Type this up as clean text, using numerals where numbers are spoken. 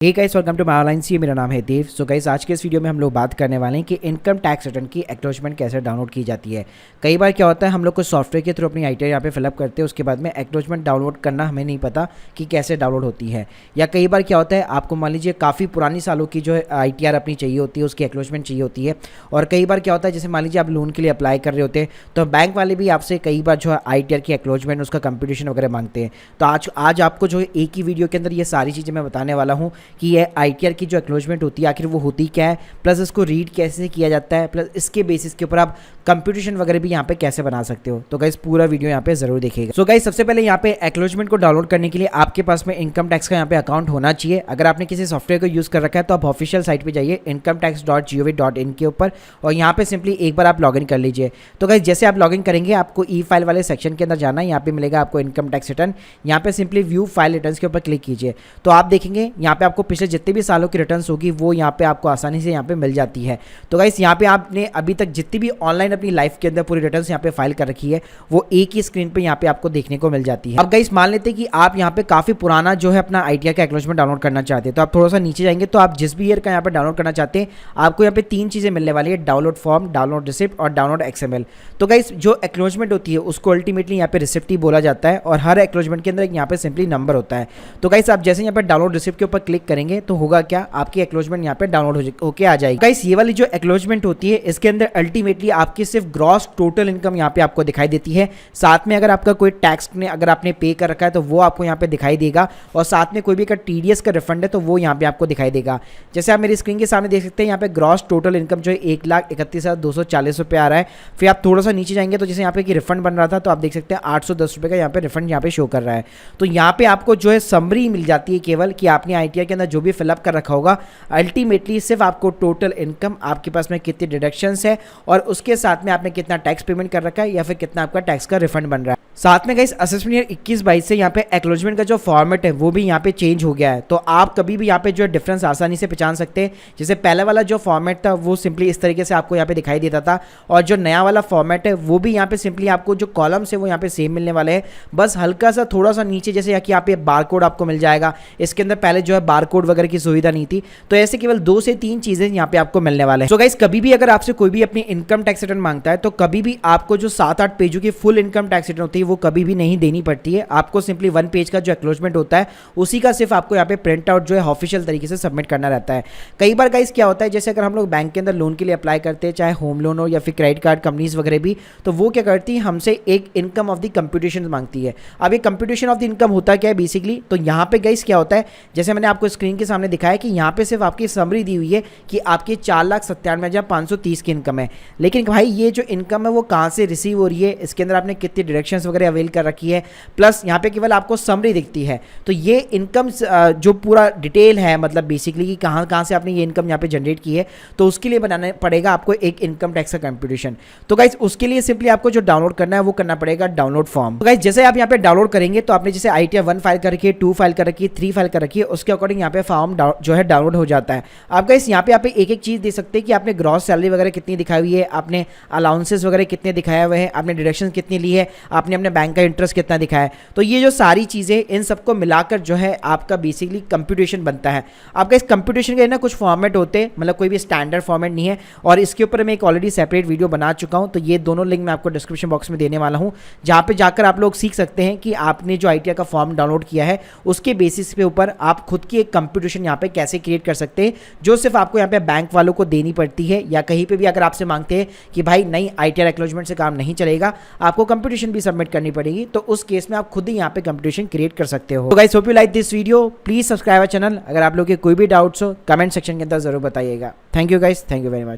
Hey guys, welcome to my online C. मेरा नाम है देव। सो गाइस, आज के इस वीडियो में हम लोग बात करने वाले हैं कि इनकम टैक्स रिटर्न की एक्नॉलेजमेंट कैसे डाउनलोड की जाती है। कई बार क्या होता है, हम लोग को सॉफ्टवेयर के थ्रू अपनी आईटीआर यहाँ पे फिलअप करते हैं, उसके बाद में एक्नॉलेजमेंट डाउनलोड करना हमें नहीं पता कि कैसे डाउनलोड होती है। या कई बार क्या होता है, आपको मान लीजिए काफ़ी पुरानी सालों की जो है आईटीआर अपनी चाहिए होती है, उसकी एक्नॉलेजमेंट चाहिए होती है। और कई बार क्या होता है, जैसे मान लीजिए आप लोन के लिए अप्लाई कर रहे होते हैं, तो बैंक वाले भी आपसे कई बार जो है आईटीआर की एक्नॉलेजमेंट, उसका कंप्यूटेशन वगैरह मांगते हैं। तो आज आपको जो है एक ही वीडियो के अंदर ये सारी चीज़ें मैं बताने वाला हूँ कि ये आईटीआर की जो एक्नॉलेजमेंट होती है आखिर वो होती क्या है, प्लस इसको रीड कैसे किया जाता है, प्लस इसके बेसिस के ऊपर आप कंप्यूटेशन वगैरह भी यहाँ पे कैसे बना सकते हो। तो गाइस पूरा वीडियो यहाँ पे जरूर देखिएगा। सो गाइस, सबसे पहले यहाँ पे एक्नॉलेजमेंट को डाउनलोड करने के लिए आपके पास में इनकम टैक्स का यहाँ पे अकाउंट होना चाहिए। अगर आपने किसी सॉफ्टवेयर को यूज कर रखा है तो आप ऑफिशियल साइट पे जाइए incometax.gov.in के ऊपर, और यहाँ पे सिंपली एक बार आप लॉगिन कर लीजिए। तो गाइस, जैसे आप लॉगिन करेंगे आपको ई फाइल वाले सेक्शन के अंदर जाना है। यहाँ पे मिलेगा आपको इनकम टैक्स रिटर्न। यहाँ पे सिंपली व्यू फाइल रिटर्न्स के ऊपर क्लिक कीजिए, तो आप देखेंगे यहाँ पे आपको पिछले जितने भी सालों की रिटर्न्स होगी वो यहाँ पे आपको आसानी से यहाँ पे मिल जाती है। तो गाइस, यहाँ पे आपने अभी तक जितनी भी ऑनलाइन अपनी लाइफ के अंदर पूरी रिटर्न्स यहाँ पे फाइल कर रखी है वो एक ही स्क्रीन पे यहाँ पे आपको देखने को मिल जाती है। अब गाइस, मान लेते हैं कि आप यहाँ पे काफी पुराना जो है अपना आईटीआर का एक्नॉलेजमेंट डाउनलोड करना चाहते हैं, तो आप थोड़ा सा नीचे जाएंगे तो आप जिस भी ईयर का यहाँ पे डाउनलोड करना चाहते हैं आपको यहाँ पे तीन चीजें मिलने वाली है, डाउनलोड फॉर्म, डाउनलोड रिसिप्ट और डाउनलोड एक्सएमएल। तो गाइस, जो एक्नॉलेजमेंट होती है उसको अल्टीमेटली यहाँ पे रिसिप्ट ही बोला जाता है, और हर एक्नॉलेजमेंट के अंदर यहाँ पे सिंपली नंबर होता है। तो गाइस, आप जैसे यहाँ पे डाउनलोड रिसिप्ट के ऊपर क्लिक करेंगे तो होगा क्या, आपकी एक्नॉलेजमेंट यहाँ पे डाउनलोड होके आ जाएगी। गाइस, ये वाली जो एक्नॉलेजमेंट होती है इसके अंदर अल्टीमेटली आपकी सिर्फ ग्रॉस टोटल इनकम यहाँ पे आपको दिखाई देती है। साथ में अगर आपका कोई टैक्स ने अगर आपने पे कर रखा है तो वो आपको यहाँ पे दिखाई देगा, और साथ में कोई भी अगर टीडीएस का रिफंड है तो वो यहाँ पे आपको दिखाई देगा। जैसे आप मेरी स्क्रीन के सामने देख सकते हैं, यहाँ पे ग्रॉस टोटल इनकम जो है 1,31,240 रुपये आ रहा है। फिर आप थोड़ा सा नीचे जाएंगे तो जैसे यहाँ पे कि रिफंड बन रहा था तो आप देख सकते हैं 810 रुपये का यहाँ पे रिफंड यहाँ पे शो कर रहा है। तो यहाँ पे आपको जो है समरी मिल जाती है केवल कि आपने आईटीआर के अंदर जो भी फिलअप कर रखा होगा, अल्टीमेटली सिर्फ आपको टोटल इनकम, आपके पास में कितनी डिडक्शंस है और उसके साथ में आपने कितना टैक्स पेमेंट कर रखा है या फिर कितना आपका टैक्स का रिफंड बन रहा है। साथ में गाइस, असेसमेंट ईयर 21-22 से यहाँ पे एक्नॉलेजमेंट का जो फॉर्मेट है वो भी यहाँ पे चेंज हो गया है। तो आप कभी भी यहाँ पे जो डिफरेंस आसानी से पहचान सकते हैं। जैसे पहले वाला जो फॉर्मेट था वो सिंपली इस तरीके से आपको यहाँ पे दिखाई देता था, और जो नया वाला फॉर्मेट है वो भी यहाँ पे सिंपली आपको जो कॉलम्स है वो यहाँ पे सेम मिलने वाले हैं, बस हल्का सा थोड़ा सा नीचे जैसे यहाँ पे बार कोड आपको मिल जाएगा। इसके अंदर पहले जो है बार कोड वगैरह की सुविधा नहीं थी, तो ऐसे केवल 2 से 3 चीजें यहाँ पे आपको मिलने वाले हैं। तो गाइस, कभी भी अगर आपसे कोई भी अपनी इनकम टैक्स रिटर्न मांगता है तो कभी भी आपको जो 7-8 पेजों की फुल इनकम टैक्स रिटर्न होती है वो कभी भी नहीं देनी पड़ती है। आपको सिंपली 1 पेज का जो एक्नॉलेजमेंट होता है उसी का सिर्फ आपको यहाँ पे प्रिंट आउट जो है ऑफिशियल तरीके से सबमिट करना रहता है। कई बार गाइस क्या होता है, जैसे अगर हम लोग बैंक के अंदर लोन के लिए अप्लाई करते हैं, चाहे होम लोन हो या फिर क्रेडिट कार्ड कंपनीज वगैरह भी, तो वो क्या करती है, हमसे एक इनकम ऑफ द कंप्यूटेशन मांगती है। अब ये कंप्यूटेशन ऑफ द इनकम होता क्या है बेसिकली, तो यहाँ पे गाइस क्या होता है, जैसे मैंने आपको स्क्रीन के सामने दिखाया कि यहाँ पे सिर्फ आपकी समरी दी हुई है कि आपकी 4,97,530 की इनकम है, लेकिन भाई ये जो इनकम है वो कहाँ से रिसीव हो रही है, इसके अंदर आपने कितनी डिडक्शंस वगैरह अवेल कर रखी है, प्लस यहाँ पे केवल आपको समरी दिखती है। तो ये इनकम जो पूरा डिटेल है, मतलब बेसिकली कि कहाँ कहाँ से आपने ये इनकम यहाँ पे जनरेट की है, तो उसके लिए बनाना पड़ेगा आपको एक इनकम टैक्स का कंप्यूटेशन। तो गाइस, उसके लिए सिंपली आपको जो डाउनलोड करना है वो करना पड़ेगा डाउनलोड फॉर्म। तो गाइस, जैसे आप यहाँ पे डाउनलोड करेंगे तो आपने जैसे आईटीआर 1 फाइल कर रखी है, 2 फाइल कर रखी है, 3 फाइल कर रखी है, उसके अकॉर्डिंग यहाँ पे फॉर्म जो है डाउनलोड हो जाता है। आप गाइस यहाँ पे एक चीज दे सकते हैं कि आपने ग्रॉस सैलरी वगैरह कितनी दिखाई हुई है, आपने अलाउंसेस वगैरह कितने दिखाया हुए हैं, आपने डिडक्शन कितनी ली है, आपने अपने बैंक का इंटरेस्ट कितना दिखाया है। तो ये जो सारी चीजें, इन सबको मिलाकर जो है आपका बेसिकली कंप्यूटेशन बनता है। आपका इस कंप्यूटेशन के ना कुछ फॉर्मेट होते हैं, मतलब कोई भी स्टैंडर्ड फॉर्मेट नहीं है, और इसके ऊपर मैं एक ऑलरेडी सेपरेट वीडियो बना चुका हूं, तो ये दोनों लिंक मैं आपको डिस्क्रिप्शन बॉक्स में देने वाला हूं, जहां पे जाकर आप लोग सीख सकते हैं कि आपने जो आईटीआर का फॉर्म डाउनलोड किया है उसके बेसिस पे ऊपर आप खुद की एक कंप्यूटेशन यहाँ पे कैसे क्रिएट कर सकते हैं, जो सिर्फ आपको यहाँ पे बैंक वालों को देनी पड़ती है, या कहीं पे भी अगर आपसे मांगते हैं कि भाई नहीं आईटीआर एक्नॉलेजमेंट से काम नहीं चलेगा, आपको कंप्यूटेशन भी सबमिट करनी पड़ेगी, तो उस केस में आप खुद ही यहाँ पे कंप्यूटेशन क्रिएट कर सकते हो। तो guys, hope you like this video, please subscribe our channel. अगर आप लोग के कोई भी डाउट्स हो कमेंट सेक्शन के अंदर जरूर बताइएगा। Thank you guys, thank you very much.